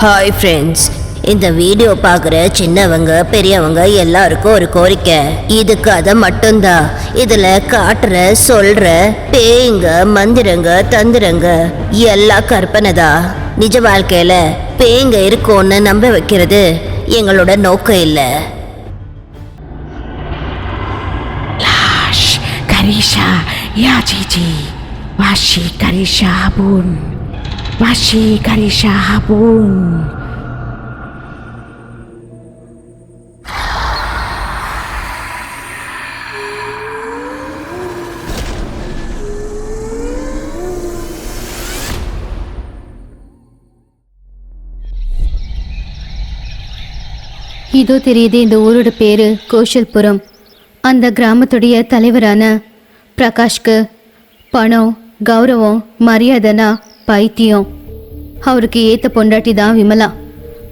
Hi friends, இந்த video பார்க்குற சின்னவங்க பெரியவங்க எல்லாருக்கும் ஒரு கோரிக்கை. இது கதை மட்டும்தான். இதில் காட்டுற சொல்ற பேய்ங்க மந்திரங்க தந்திரங்க எல்லாம் கற்பனை தான். நிஜ வாழ்க்கையில பேய்ங்க இருக்கும்னு நம்ப வைக்கிறது எங்களோட நோக்கம் இல்லை. Karisha, ya Cici. Washi Karisha Habun. Washi Karisha Habun. இதோ தெரியுது இந்த ஊரோட பேரு கோஷல்புரம். அந்த கிராமத்துடைய தலைவரான பிரகாஷ்க்கு பணம் கௌரவம் மரியாதைனா பைத்தியம். அவருக்கு ஏத்த பொண்டாட்டி தான் விமலா.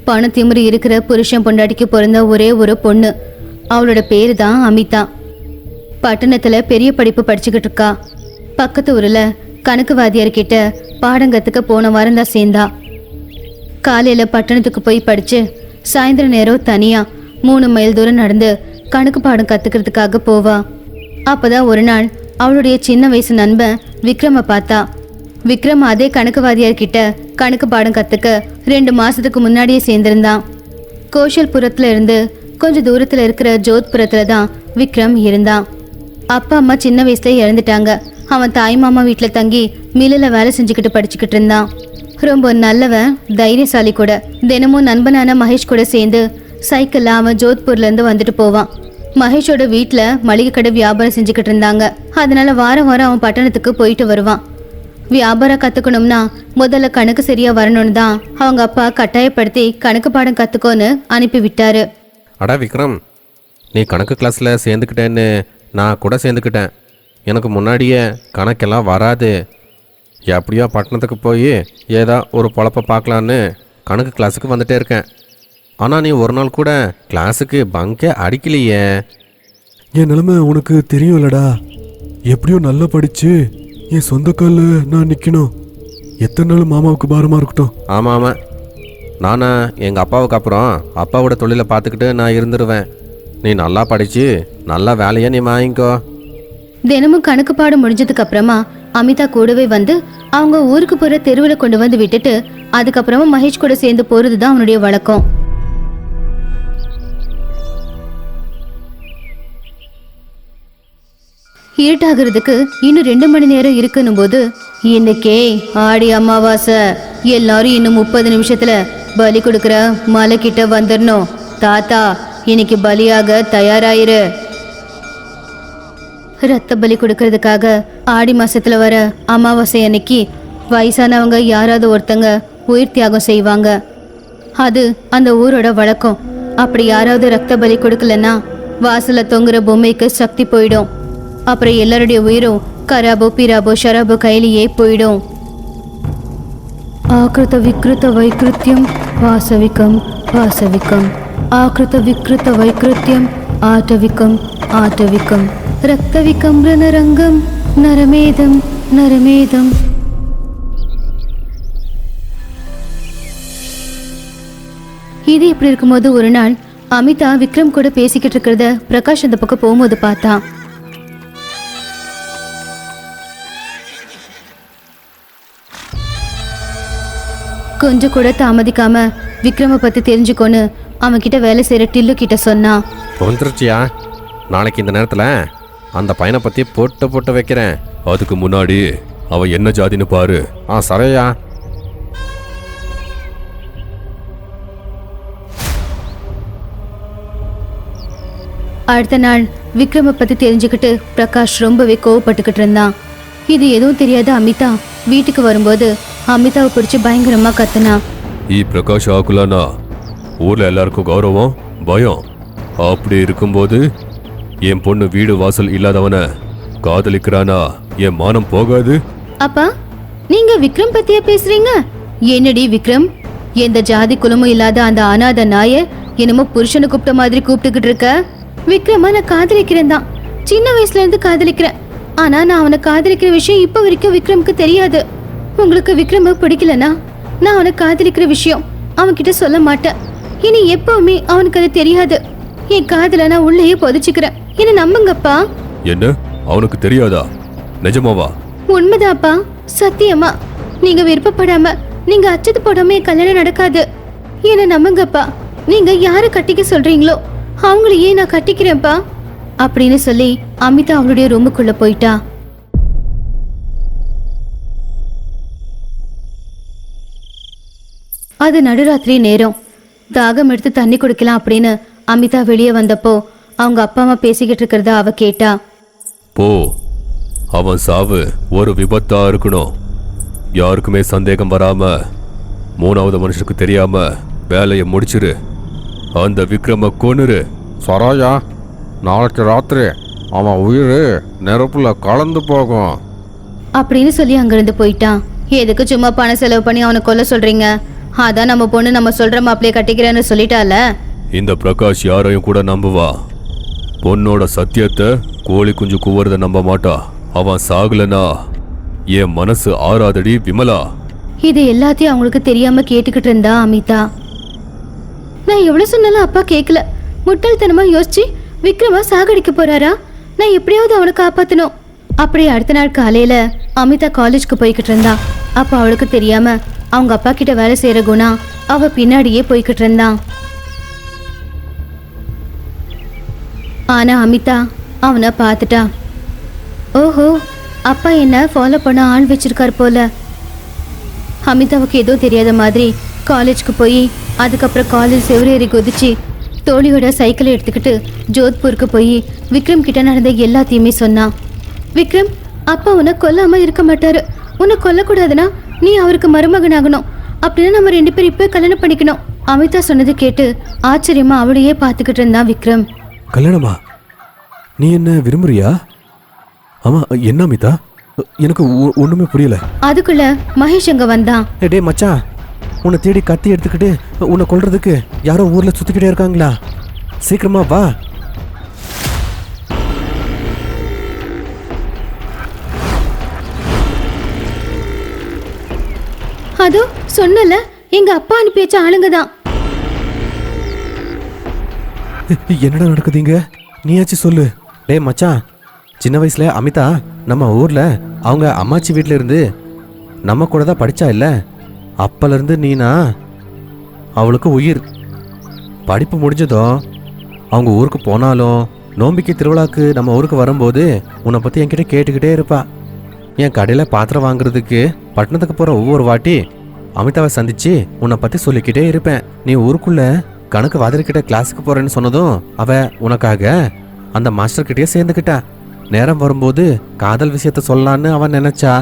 பண திமிரு இருக்கிற புருஷன் பொண்டாட்டிக்கு பிறந்த ஒரே ஒரு பொண்ணு. அவளோட பேரு தான் அமிதா. பட்டணத்துல பெரிய படிப்பு படிச்சுக்கிட்டு இருக்கா. பக்கத்து ஊர்ல கணக்கு வாத்தியார்கிட்ட பாடம் கத்துக்க போன வாரம் தான் சேர்ந்தா. காலையில பட்டணத்துக்கு போய் படிச்சு சாயந்தர நேரம் தனியா 3 மைல் தூரம் நடந்து கணக்கு பாடம் கத்துக்கிறதுக்காக போவா. அப்பதான் ஒரு நாள் அவளுடைய சின்ன வயசு நண்பன் விக்ரம பார்த்தா. விக்ரம் அதே கணக்கு வாத்தியார்கிட்ட கணக்கு பாடம் கத்துக்க 2 மாசத்துக்கு முன்னாடியே சேர்ந்திருந்தான். கோஷல்புரத்துல இருந்து கொஞ்சம் தூரத்துல இருக்கிற ஜோத்புரத்துல தான் விக்ரம் இருந்தான். அப்பா அம்மா சின்ன வயசுல இறந்துட்டாங்க. அவன் தாய் மாமா வீட்டுல தங்கி மில்லுல வேலை செஞ்சுக்கிட்டு படிச்சுக்கிட்டு இருந்தான். ரொம்ப நல்லவன், தைரியசாலி கூட. தினமும் நண்பனான மகேஷ் கூட சேர்ந்து சைக்கிள்ல அவன் ஜோத்பூர்ல இருந்து வந்துட்டு போவான். மகேஷோட வீட்டுல மளிகை கடை வியாபாரம் செஞ்சுக்கிட்டு இருந்தாங்க. அதனால வாரம் வாரம் அவன் பட்டணத்துக்கு போயிட்டு வருவான். வியாபாரம் கத்துக்கணும்னா முதல்ல கணக்கு சரியா வரணும்னு தான் அவங்க அப்பா கட்டாயப்படுத்தி கணக்கு பாடம் கத்துக்கோன்னு அனுப்பி விட்டாரு. அடா விக்ரம், நீ கணக்கு கிளாஸ்ல சேர்ந்துக்கிட்டேன்னு நான் கூட சேர்ந்துக்கிட்டேன். எனக்கு முன்னாடியே கணக்கெல்லாம் வராது. எப்படியோ பட்டணத்துக்கு போய் ஏதோ ஒரு பொழப்ப பார்க்கலான்னு கணக்கு கிளாஸுக்கு வந்துட்டே இருக்கேன். ஆனால் நீ ஒரு நாள் கூட கிளாஸுக்கு பங்கே அடிக்கலையே. என் நிலைமை உனக்கு தெரியும்லடா. எப்படியோ நல்லா படிச்சு என் சொந்த காலில் நான் நிற்கணும். எத்தனை நாள் மாமாவுக்கு பாரமாக இருக்கட்டும். ஆமாம் ஆமாம், நானா எங்கள் அப்பாவுக்கு அப்புறம் அப்பாவோட தொழிலை பார்த்துக்கிட்டு நான் இருந்துருவேன். நீ நல்லா படித்து நல்லா வேலையை நீ வாங்கிக்கோ. தினமும் கணக்கு பாடம் முடிஞ்சதுக்கு அப்புறமா அமிதா கூடவே வந்து அவங்க ஊருக்கு போற தெருவில் கொண்டு வந்து விட்டுட்டு அதுக்கப்புறமா மகேஷ் கூட சேர்ந்து போறதுதான் அவனுடைய வழக்கம். இருட்டாகிறதுக்கு இன்னும் 2 மணி நேரம் இருக்குன்னும் போது, இன்னைக்கே ஆடி அமாவாசை, எல்லாரும் இன்னும் 30 நிமிஷத்துல பலி கொடுக்கற மலை கிட்ட வந்துடணும். தாத்தா, இன்னைக்கு பலியாக தயாராயிரு. ரத்த பலி கொடுக்கறதுக்காக ஆடி மாசத்துல வர அமாவாசை அன்னைக்கு வயசானவங்க யாராவது ஒருத்தங்க உயிர் தியாகம் செய்வாங்க. அது அந்த ஊரோட வழக்கம். அப்படி யாராவது ரத்த பலி கொடுக்கலன்னா வாசல்ல தொங்குற பொம்மைக்கு சக்தி போயிடும். அப்புறம் எல்லாருடைய உயிரும் கராபோ பிராபோ ஷராபோ கையிலேயே போயிடும். ஆக்ருத விக்ருத வைக்ருத்தியம் வாசவிகம் வாசவிகம் ஆக்ருத விக்ருத வைக்ருத்தியம் ஆட்டவிகம் ஆட்டவிகம் ரக்தவிகம் ரணரங்கம் நரமேதம் நரமேதம். இது இப்படி இருக்கும்போது ஒரு நாள் அமிதா விக்ரம் கூட பேசிக்கிட்டு இருக்கிறத பிரகாஷ் அந்த பக்கம் போகும்போது பார்த்தா. கொஞ்சம் கூட தாமதிக்காம விக்ரம பத்தி தெரிஞ்சுக்கோன்னு அவன் கிட்ட வேலை செய்யற டில்லு கிட்ட சொன்னா. வந்துருச்சியா? நாளைக்கு இந்த நேரத்தில் அந்த பையனை பற்றி போட்டு வைக்கிறேன். அதுக்கு முன்னாடி அவன் என்ன ஜாதின்னு பாரு. சரியா? அடுத்த நாள் விக்ரம பத்தி தெரிஞ்சுக்கிட்டு பிரகாஷ் ரொம்பவே கோவப்பட்டுக்கிட்டு இருந்தான். இது எதுவும் தெரியாத அமிதா வீட்டுக்கு வரும்போது அமிதாவை பிடிச்சி பயங்கரமா கத்துனா. பிரகாஷ் ஆக்குலானா ஊர்ல எல்லாருக்கும் கௌரவம் பயம். அப்படி இருக்கும்போது என் பொண்ணு வீடு வாசல் இல்லாதவன காதலிக்கிறானா என் மானம் போகாது. அப்பா, நீங்க விக்ரம் பத்தியா பேசுறீங்க? என்னடி விக்ரம், எந்த ஜாதி குலமும் இல்லாத அந்த அனாத நாய என்னமோ புருஷனை கூப்பிட்ட மாதிரி கூப்பிட்டுக்கிட்டு இருக்க? விக்ரமா நான் காதலிக்கிறேன் தான். சின்ன வயசுல இருந்து காதலிக்கிறேன். ஆனா நான் அவனை காதலிக்கிற விஷயம் இப்ப வரைக்கும் விக்ரமுக்கு தெரியாது. உங்களுக்கு விக்ரம பிடிக்கலனா நான் அவனை காதலிக்கிற விஷயம் அவன்கிட்ட சொல்ல மாட்டேன். இனி எப்பவுமே அவனுக்கு அது தெரியாது. என் காதுல நான் உள்ளேயே புதைச்சுக்கிறேன். என்ன நம்புங்கப்பா. என்ன அவனுக்கு தெரியாதா? நிஜமாவா? உண்மைதாப்பா, சத்தியமா. நீங்க விருப்பப்படாம, நீங்க அச்சது போடாம என் கல்யாணம் நடக்காது. என்ன நம்புங்கப்பா. நீங்க யாரை கட்டிக்க சொல்றீங்களோ அவங்களையே நான் கட்டிக்கிறேன்ப்பா அப்படின்னு சொல்லி அமிதா அவளுடைய ரூமுக்குள்ள போயிட்டா. அது நடுராத்திரி நேரம். தாகம் எடுத்து தண்ணி குடிக்கலாம் அப்படின்னு அமிதா வெளியே வந்தப்போ அவங்க அப்பா அம்மா பேசிக்கிட்டு இருக்கிறத அவ கேட்டா. போ, அவன் சாவு ஒரு விபத்தா இருக்கணும். யாருக்குமே சந்தேகம் வராம, மூணாவது மனுஷனுக்கு தெரியாம வேலையை முடிச்சிரு. அந்த விக்ரம கொன்னுரு. சரோஜா, நாளைக்கு ராத்திரி அவன் உயிர் நெருப்புல கலந்து போகும் அப்படின்னு சொல்லி அங்கிருந்து போயிட்டான். எதுக்கு சும்மா பணம் செலவு பண்ணி அவனை கொல்ல சொல்றீங்க? அதான் நம்ம பொண்ணு நம்ம சொல்ற மாப்பிளைய கட்டிக்கிறேன்னு சொல்லிட்டால. இந்த பிரகாஷ் யாரையும் கூட நம்புவா. பொண்ணோட சத்தியத்தை கோழி குஞ்சு கூவுறத நம்ப மாட்டா. அவன் சாகலனா என் மனசு ஆறாதடி விமலா. இது எல்லாத்தையும் அவங்களுக்கு தெரியாம கேட்டுக்கிட்டு இருந்தா அமிதா. நான் எவ்வளவு சொன்னாலும் அப்பா கேட்கல. முட்டாள்தனமா யோசிச்சு விக்ரமா சாகடிக்க போறாரா? நான் எப்படியாவது அவனை காப்பாத்தணும். அப்படி அடுத்த நாள் காலையில அமிதா காலேஜ்க்கு போய்கிட்டு இருந்தா. அப்ப அவளுக்கு தெரியாம அவங்க அப்பா கிட்ட வேலை செய்யற குணா அவ பின்னாடியே போய்கிட்டு இருந்தான். ஆனா அமிதா அவனை பார்த்துட்டா. ஓஹோ, அப்பா என்ன ஃபாலோ பண்ண ஆள் வச்சிருக்கார் போல. அமிதாவுக்கு ஏதோ தெரியாத மாதிரி காலேஜ்க்கு போய் அதுக்கப்புறம் காலேஜ் செவரேறி குதிச்சு தோழியோட சைக்கிளை எடுத்துக்கிட்டு ஜோத்பூருக்கு போய் விக்ரம் கிட்ட நடந்த எல்லாத்தையுமே சொன்னான். விக்ரம், அப்பா உன்னை கொல்லாம இருக்க மாட்டாரு. உன்னை கொல்லக்கூடாதுன்னா நீ அவருக்கு மருமகனாகணும். அப்படின்னா நம்ம 2 பேரும் இப்போ கல்யாணம் பண்ணிக்கணும். அமிதா சொன்னது கேட்டு ஆச்சரியமா அவளையே பார்த்துக்கிட்டு இருந்தான் விக்ரம். கல்யாணமா? நீ என்ன விரும்புறியா? ஆமா, என்ன அமிதா? எனக்கு ஒண்ணுமே புரியல. அதுக்குள்ள மகேஷ் அங்க வந்தான். டே மச்சான், உன்னை தேடி கத்தி எடுத்துக்கிட்டு உன்னை கொல்றதுக்கு யாரோ ஊர்ல சுத்திக்கிட்டே இருக்காங்களா? சீக்கிரமா வா. அதோ சொன்னல, எங்க அப்பா அனுப்பி வச்ச ஆளுங்க தான். என்னடா நடக்குதுங்க? நீயாச்சும் சொல்லு. டே மச்சான், சின்ன வயசுல அமிதா நம்ம ஊர்ல அவங்க அம்மாச்சி வீட்டில இருந்து நம்ம கூட தான் படிச்சா இல்ல? அப்பல இருந்து நீனா அவளுக்கு உயிர். படிப்பு முடிஞ்சதும் அவங்க ஊருக்கு போனாலும் நோம்பிக்கை திருவிழாக்கு நம்ம ஊருக்கு வரும்போது உன்னை பத்தி என்கிட்ட கேட்டுக்கிட்டே இருப்பா. என் கடையில் பாத்திரம் வாங்குறதுக்கு பட்டணத்துக்கு போகிற ஒவ்வொரு வாட்டி அமிதாவை சந்திச்சு உன்னை பற்றி சொல்லிக்கிட்டே இருப்பேன். நீ ஊருக்குள்ள கணக்கு வாதிரிக்கிட்ட கிளாஸுக்கு போகிறேன்னு சொன்னதும் அவ உனக்காக அந்த மாஸ்டர்கிட்டயே சேர்ந்துக்கிட்டா. நேரம் வரும்போது காதல் விஷயத்த சொல்லலான்னு அவன் நினைச்சா.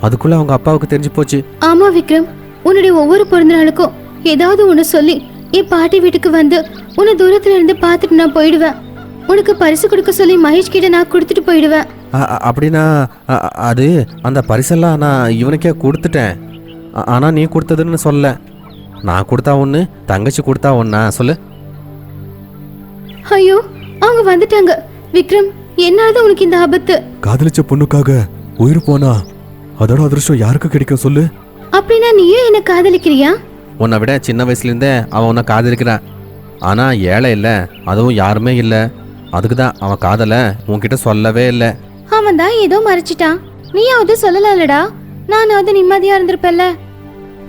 அதுக்குள்ள அவங்க அப்பாவுக்கு தெரிஞ்சு போச்சு. ஆமா விக்ரம், உன்னுடைய ஒவ்வொரு பிறந்த நாளுக்கும் ஏதாவது ஒன்று சொல்லி என் பாட்டி வீட்டுக்கு வந்து உன்னை தூரத்துல இருந்து பார்த்துட்டு நான் போயிடுவேன். உனக்கு பரிசு கொடுக்க சொல்லி மகேஷ் கிட்ட நான் கொடுத்துட்டு போயிடுவேன். அப்படின்னா அது அந்த பரிசெல்லாம் நான் இவனுக்கே கொடுத்துட்டேன். ஆனால் நீ கொடுத்ததுன்னு சொல்ல. நான் கொடுத்தா ஒன்று, தங்கச்சி கொடுத்தா ஒன்றா சொல்லு. ஐயோ, அவங்க வந்துட்டாங்க. விக்ரம், என்னாலதான் உனக்கு இந்த ஆபத்து. காதலிச்ச பொண்ணுக்காக உயிர் போனா அதோட அதிர்ஷ்டம் யாருக்கு கிடைக்கும் சொல்லு. அப்படின்னா நீயும் என்ன காதலிக்கிறியா? உன்னை விட சின்ன வயசுலேருந்தே அவன் உன்னை காதலிக்கிறான். ஆனால் ஏழை இல்லை, அதுவும் யாருமே இல்லை. அதுக்கு தான் அவன் காதலை உன்கிட்ட சொல்லவே இல்லை. அவன் தான் ஏதோ மறைச்சிட்டான். நீயாவது சொல்லலாம்லடா, நானாவது நிம்மதியா இருந்திருப்பேன்ல.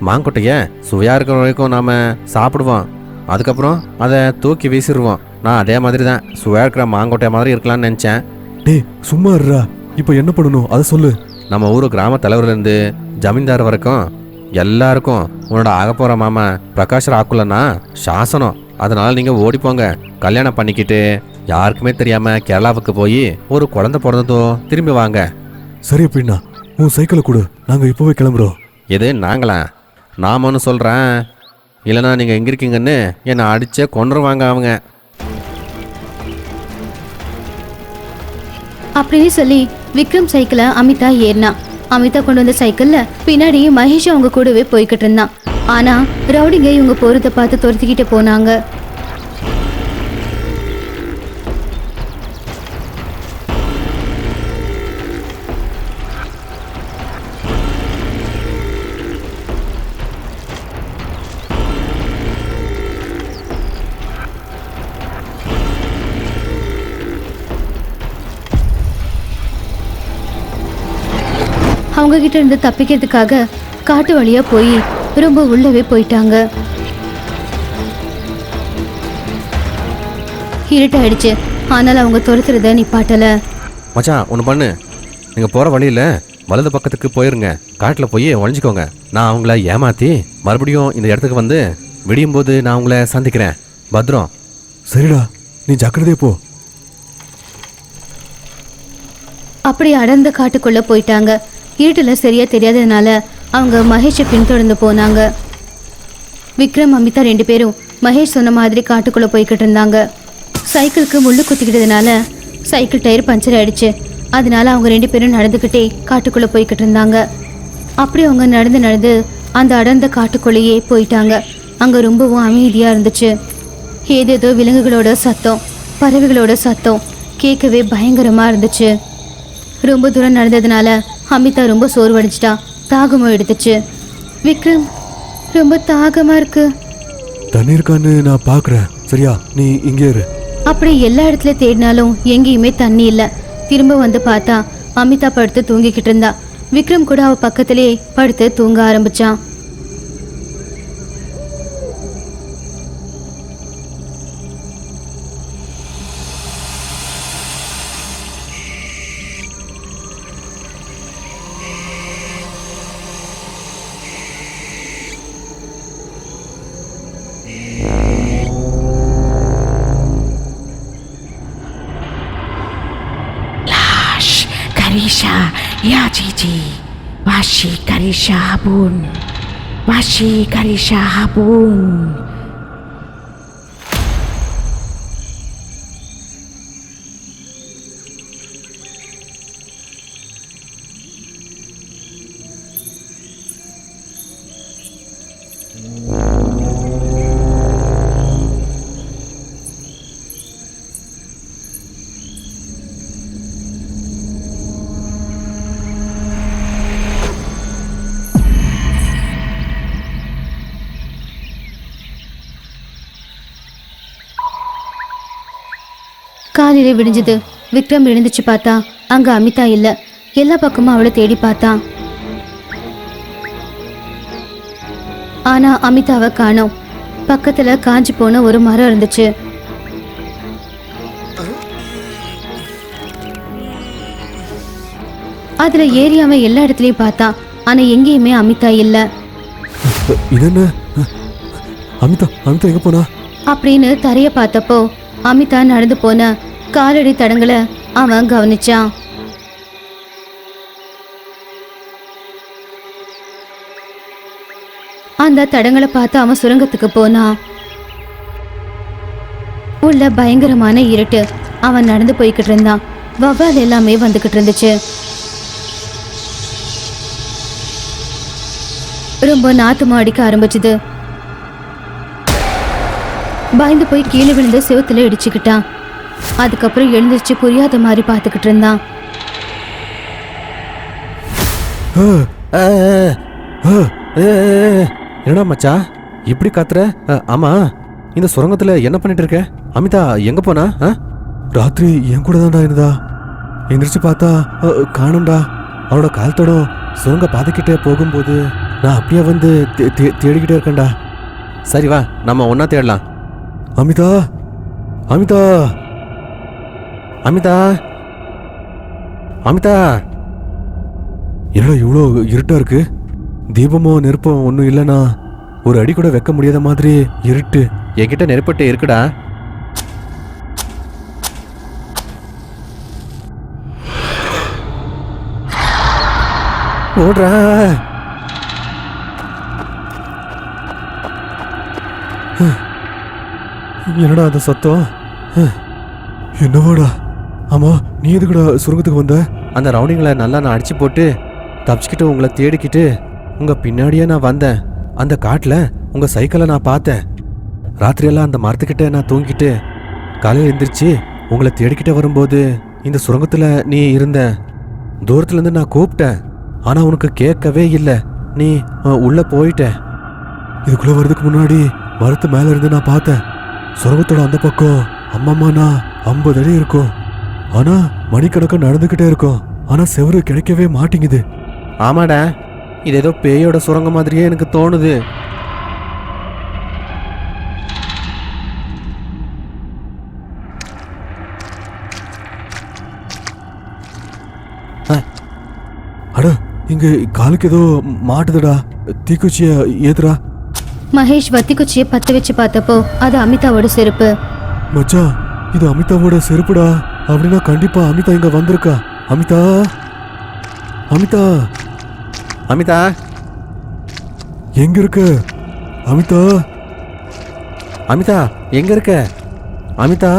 மாங்கொட்டைய சுவையாக இருக்கிற வரைக்கும் நாம் சாப்பிடுவோம், அதுக்கப்புறம் அதை தூக்கி வீசிடுவோம். நான் அதே மாதிரி தான் சுவையாக இருக்கிற மாங்கொட்டைய மாதிரி இருக்கலாம்னு நினச்சேன். டே சும்மா இருடா, இப்போ என்ன பண்ணணும் அதை சொல்லு. நம்ம ஊர் கிராம தலைவர்லேருந்து ஜமீன்தார் வரைக்கும் எல்லாருக்கும் உன்னோட ஆகப்போகிற மாமா பிரகாஷர் ஆக்குலன்னா சாசனம். அதனால் நீங்கள் ஓடிப்போங்க, கல்யாணம் பண்ணிக்கிட்டு யாருக்குமே தெரியாமல் கேரளாவுக்கு போய் ஒரு குழந்தை பிறந்ததும் திரும்பி வாங்க. சரி, அப்படின்னா உன் சைக்கிளை கொடு, நாங்கள் இப்போவே கிளம்புறோம். எது நாங்களா? நாம ஒன்று சொல்கிறேன், இல்லைனா நீங்கள் எங்கே இருக்கீங்கன்னு என்னை அடிச்சே கொன்றுவாங்க அவங்க. அப்படின்னு சொல்லி விக்ரம் சைக்கிளை அமிதா ஏறினா. அமிதா கொண்டு வந்த சைக்கிள்ல பின்னாடி மகேஷ் அவங்க கூடவே போய்கிட்டு இருந்தான். ஆனா ரவுடிங்க இவங்க போறத பார்த்து துரத்திக்கிட்டு போனாங்க. அவங்க கிட்ட இருந்து தப்பிக்கிறதுக்காக காட்டு வழியா போய் ரொம்ப உள்ளவே போயிட்டாங்க. இருட்டாயிடுச்சு, ஆனால் அவங்க துரத்துறத நிப்பாட்டல. மச்சான் ஒன்று பண்ணு, நீங்கள் போகிற வழியில் வலது பக்கத்துக்கு போயிருங்க, காட்டில் போய் ஒழிஞ்சிக்கோங்க. நான் அவங்கள ஏமாற்றி மறுபடியும் இந்த இடத்துக்கு வந்து விடியும் போது நான் உங்களை சந்திக்கிறேன். பத்ரம். சரிடா, நீ ஜாக்கிரதையா போ. அப்படி அடர்ந்த காட்டுக்குள்ள போயிட்டாங்க. இருட்டுல சரியா தெரியாததுனால அவங்க மகேஷை பின்தொடர்ந்து போனாங்க. விக்ரம், அமிதா 2 பேரும் மகேஷ் சொன்ன மாதிரி காட்டுக்குள்ள போய்கிட்டு இருந்தாங்க. சைக்கிளுக்கு முள்ளு குத்திக்கிட்டதுனால சைக்கிள் டயர் பஞ்சர் ஆயிடுச்சு. அதனால அவங்க 2 பேரும் நடந்துக்கிட்டே காட்டுக்குள்ள போய்கிட்டு இருந்தாங்க. அப்படி அவங்க நடந்து அந்த அடர்ந்த காட்டுக்குள்ளேயே போயிட்டாங்க. அங்க ரொம்பவும் அமைதியா இருந்துச்சு. ஏதேதோ விலங்குகளோட சத்தம், பறவைகளோட சத்தம் கேட்கவே பயங்கரமா இருந்துச்சு. ரொம்ப தூரம் நடந்ததுனால அமிதா ரொம்ப சோர்வடைஞ்சிட்டா. தாகமும் எடுத்துச்சு. விக்ரம், ரொம்ப தாகமா இருக்கு. தண்ணி இருக்கான்னு நான் பார்க்குறேன், சரியா? நீ இங்கே இரு. அப்படி எல்லா இடத்துல தேடினாலும் எங்கேயுமே தண்ணி இல்லை. திரும்ப வந்து பார்த்தா அமிதா படுத்து தூங்கிக்கிட்டு இருந்தா. விக்ரம் கூட அவ பக்கத்திலே படுத்து தூங்க ஆரம்பிச்சான். Karisha, ya Cici. Washi Karisha Habun. Washi Karisha Habun. காலையில விடிஞ்சது. விக்ரம் எழுந்துச்சு பார்த்தா அங்க அமிதா இல்ல. எல்லா பக்கமும் அவளை தேடி பார்த்தான். ஆனா அமிதாவை காணோம். பக்கத்துல காஞ்சி போன ஒரு மரம் இருந்துச்சு. அதுல ஏறி அவன் எல்லா இடத்துலயும் பார்த்தான். ஆனா எங்கேயுமே அமிதா இல்ல. இது என்ன? அமிதா அமிதா எங்க போனா? அப்படின்னு தரைய பார்த்தப்போ அமிதா நடந்து போன காலடி தடங்களை அவன் கவனிச்சான். அந்த தடங்களை பார்த்து அவன் சுரங்கத்துக்கு போனான். உள்ள பயங்கரமான இருட்டு. அவன் நடந்து போய்கிட்டு இருந்தான். வவ்வால் எல்லாமே வந்துகிட்டு இருந்துச்சு. ரொம்ப நாத்தமா அடிக்க ஆரம்பிச்சுது. பயந்து போய் கீழே விழுந்து செவுத்துல இடிச்சுக்கிட்டான். அதுக்கப்புறம் எழுந்திருச்சு புரியாத மாதிரி பார்த்துக்கிட்டு இருந்தான். என்னடா மச்சா இப்படி காத்துற? ஆமா, இந்த சுரங்கத்துல என்ன பண்ணிட்டு இருக்க? அமிதா எங்க போனா? ராத்திரி என் கூட தான்டா இருந்தா. எந்திரிச்சு பார்த்தா காணும்டா. அவளோட கால் தடம் சுரங்க பாதைக்கிட்ட போகும்போது நான் அப்படியே வந்து தேடிக்கிட்டே இருக்கேன்டா. சரி வா, நம்ம ஒன்னா தேடலாம். அமிதா, அமிதா, அமிதா, அமிதா. என்னடா இவ்வளோ இருட்டா இருக்கு? தீபமோ நெருப்போ ஒன்றும் இல்லைனா ஒரு அடி கூட வைக்க முடியாத மாதிரி இருட்டு. என்கிட்ட நெருப்பட்டு இருக்குடா. ஓடுறா. என்னடா அந்த சத்தம்? என்னவாடா? ஆமா, நீ எதுக்குடா சுரங்கத்துக்கு வந்த? அந்த ரவுண்டிங்களை நல்லா நான் அடிச்சு போட்டு தப்பிச்சுக்கிட்டு உங்களை தேடிக்கிட்டு உங்க பின்னாடியே நான் வந்தேன். அந்த காட்டில் உங்க சைக்கிளை நான் பார்த்தேன். ராத்திரியெல்லாம் அந்த மரத்துக்கிட்ட நான் தூங்கிட்டு காலையில் எழுந்திரிச்சு உங்களை தேடிக்கிட்டே வரும்போது இந்த சுரங்கத்தில் நீ இருந்த. தூரத்துலேருந்து நான் கூப்பிட்டேன், ஆனால் உனக்கு கேட்கவே இல்லை. நீ உள்ளே போயிட்ட. இதுக்குள்ளே வர்றதுக்கு முன்னாடி மரத்து மேலே இருந்து நான் பார்த்தேன். சுரங்கத்தோட அந்த பக்கம் அம்மம்மாண்ணா 50 அடி இருக்கும். ஆனால் மணிக்கணக்காக நடந்துக்கிட்டே இருக்கும். ஆனால் செவரு கிடைக்கவே மாட்டேங்குது. ஆமாடா, இது ஏதோ பேயோட சுரங்கம் மாதிரியே எனக்கு தோணுது. அட, இங்க காலுக்கு ஏதோ மாட்டுதுடா. தீக்குச்சிய ஏத்துடா. மகேஷ் வத்தி குச்சியை பத்த வச்சு பார்த்தப்போ அது அமிதாவோட செருப்பு. மச்சான், இது அமிதாவோட செருப்புடா. அப்படின்னா கண்டிப்பா அமிதா இங்க வந்திருக்கா. அமிதா, அமிதா, அமிதா எங்க இருக்க? அமிதா, அமிதா எங்க இருக்க? அமிதா.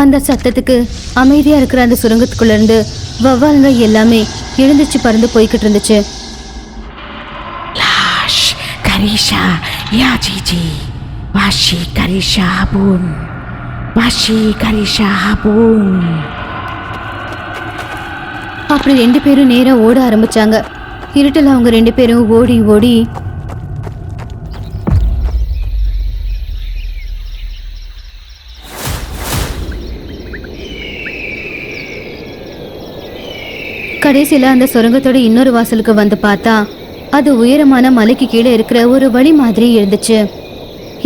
அந்த சத்தத்துக்கு அமைதியா இருக்கிற அந்த சுரங்கத்துக்குள்ள இருந்து வவ்வாலுங்க எல்லாமே எழுந்திருச்சு பறந்து போய்கிட்டு இருந்துச்சு. லாஷ் கரீஷா யா ஜிஜி வாஷி கரீஷா பூன் வாஷி கரீஷா பூன். அப்படி 2 பேரும் நேரா ஓட ஆரம்பிச்சாங்க. இருட்டில் அவங்க 2 பேரும் ஓடி ஓடி கடைசியில அந்த சுரங்கத்தோட இன்னொரு வாசலுக்கு வந்து பார்த்தா அது உயரமான மலைக்கு கீழே இருக்கிற ஒரு வழி மாதிரி இருந்துச்சு.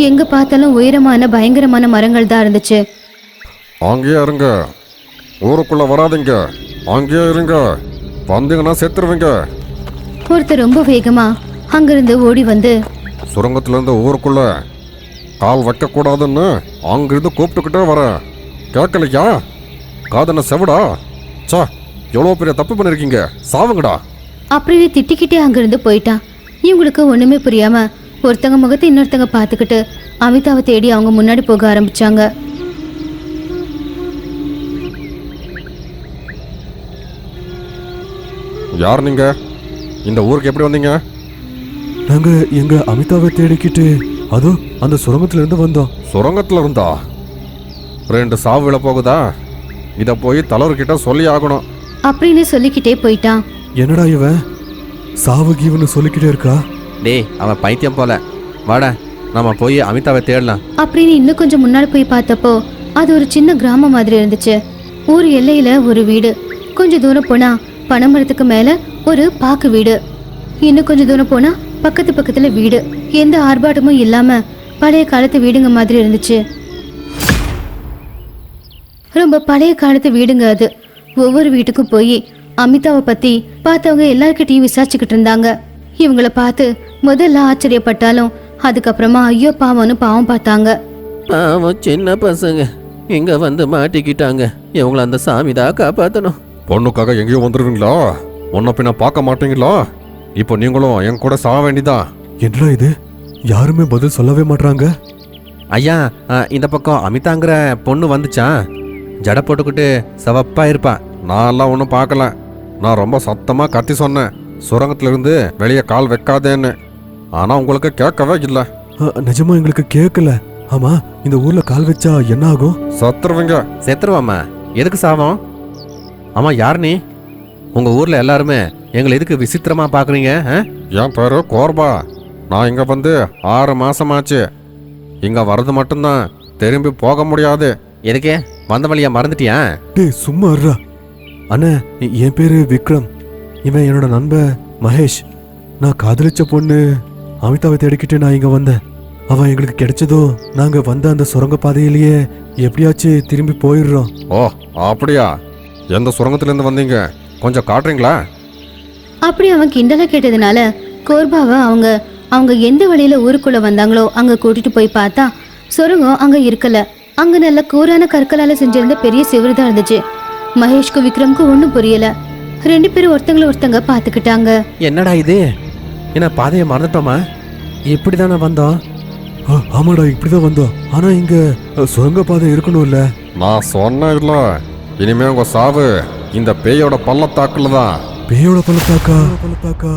எங்க பார்த்தாலும் உயரமான பயங்கரமான மரங்கள் தான் இருந்துச்சு. அங்கேயே இருங்க, ஊருக்குள்ள வராதிங்க, அங்கேயே இருங்க, வந்தீங்கன்னா செத்துருவீங்க. ஒருத்தர் ரொம்ப வேகமா அங்கிருந்து ஓடி வந்து சுரங்கத்திலேருந்து ஊருக்குள்ள கால் வைக்கக்கூடாதுன்னு அங்கிருந்து கூப்பிட்டுக்கிட்டே வரேன். கேட்கலையா? காதன செவடா. சா, எவ்வளோ பெரிய தப்பு பண்ணிருக்கீங்க, சாவுங்கடா. அப்படின்னு திட்டிக்கிட்டே அங்கிருந்து போயிட்டான். இவங்களுக்கு ஒண்ணுமே புரியாம ஒருத்தங்க முகத்தை இன்னொருத்தங்க பார்த்துக்கிட்டு அமிதாவை தேடி அவங்க முன்னாடி போக ஆரம்பிச்சாங்க. யார் நீங்க? இந்த ஊருக்கு எப்படி வந்தீங்க? நாங்க எங்க அமிதாவை தேடிக்கிட்டு அதோ அந்த சுரங்கத்துல இருந்து வந்தோம். சுரங்கத்துல இருந்தா 2 சாவு விழ போகுதா? இதை போய் தலைவர்கிட்ட சொல்லி ஆகணும். அப்படின்னு சொல்லிக்கிட்டே போயிட்டான். என்னடா இவன் சாவு கீவுன்னு சொல்லிக்கிட்டே இருக்கா? டேய், அவன் பைத்தியம் போல. வாடா, நம்ம போய் அமிதாவை தேடலாம். அப்படின்னு இன்னும் கொஞ்சம் முன்னாடி போய் பார்த்தப்போ அது ஒரு சின்ன கிராமம் மாதிரி இருந்துச்சு. ஊர் எல்லையில ஒரு வீடு. கொஞ்சம் தூரம் போனா பனைமரத்துக்கு மேல ஒரு பாக்கு வீடு. இன்னும் கொஞ்சம் தூரம் போனா பக்கத்துல வீடு. எந்த ஆர்ப்பாட்டமும் இல்லாம பழைய காலத்து வீடுங்க மாதிரி இருந்துச்சு. ரொம்ப பழைய காலத்து வீடுங்க அது. ஒவ்வொரு வீட்டுக்கும் போய் அமிதாவை பத்தி பார்த்தவங்க எல்லார்கிட்டையும் விசாரிச்சுக்கிட்டு இருந்தாங்க. இவங்கள பார்த்து முதல்ல ஆச்சரியப்பட்டாலும் அதுக்கப்புறமா ஐயோ பாவம்னு பாவம் பார்த்தாங்க. பாவம் சின்ன பசங்க இங்க வந்து மாட்டிக்கிட்டாங்க. இவங்கள அந்த சாமி தான் காப்பாற்றணும். பொண்ணுக்காக எங்கேயோ வந்துடுவீங்களா? முன்ன பின்ன பார்க்க மாட்டீங்களா? இப்போ நீங்களும் என் கூட சாக வேண்டிதான். என்னடா இது, யாருமே பதில் சொல்லவே மாட்றாங்க. ஐயா, இந்த பக்கம் அமிதாங்கிற பொண்ணு வந்துச்சா? ஜடை போட்டுக்கிட்டு சவப்பா இருப்பா. நான் எல்லாம் ஒன்றும் பார்க்கல. நான் ரொம்ப சத்தமாக கத்தி சொன்னேன், சுரங்கத்திலிருந்து வெளியே கால் வைக்காதேன்னு. ஆனால் உங்களுக்கு கேட்கவே இல்லை. நிஜமா எங்களுக்கு கேட்கல. ஆமா, இந்த ஊர்ல கால் வச்சா என்ன ஆகும்? சத்துருவீங்க. செத்துருவாம்மா. எதுக்கு சாவம்? ஆமா, யார் நீ? உங்க ஊர்ல எல்லாருமே எங்களை எதுக்கு விசித்திரமா பாக்குறீங்க? என் பேரு கோர்பா. நான் இங்கே வந்து 6 மாசமாச்சு. இங்கே வர்றது மட்டும்தான், திரும்பி போக முடியாது. எதுக்கே? வந்த வழியா மறந்துட்டியா? டேய் சும்மா இருடா. அண்ணே, என் பேரு விக்ரம். இவன் என்னோட நண்பன் மகேஷ். நான் காதலிச்ச பொண்ணு அமிதாவை தேடிக்கிட்டு நான் இங்க வந்தேன். அவன் எங்களுக்கு கிடைச்சதோ நாங்க வந்த அந்த சுரங்க பாதையிலேயே எப்படியாச்சும் திரும்பி போயிடுறோம். ஓ, அப்படியா? எந்த சுரங்கத்திலேருந்து வந்தீங்க, கொஞ்சம் காட்டுறீங்களா? அப்படி அவன் கிண்டலா கேட்டதுனால கோர்பாவை அவங்க எந்த வழியில ஊருக்குள்ள வந்தாங்களோ அங்க கூட்டிட்டு போய் பார்த்தா சுரங்கம் அங்க இருக்கல. அங்க நல்ல கூரான கற்களால செஞ்சிருந்த பெரிய சிவரு தான் இருந்துச்சு. மகேஷ்க்கு விக்ரம்க்கு ஒன்றும் புரியல. 2 பேரும் ஒருத்தங்க பார்த்துக்கிட்டாங்க. என்னடா இது? என்ன பாதையை மறந்துட்டோமா? இப்படிதானே வந்தோம்? ஆமாடா, இப்படிதான் வந்தோம். ஆனா இங்க சுரங்க பாதை இருக்கணும்ல. நான் சொன்னேன் இல்ல, இனிமே உங்க சாவு இந்த பேயோட பள்ளத்தாக்குல தான். பேயோட பள்ளத்தாக்கா?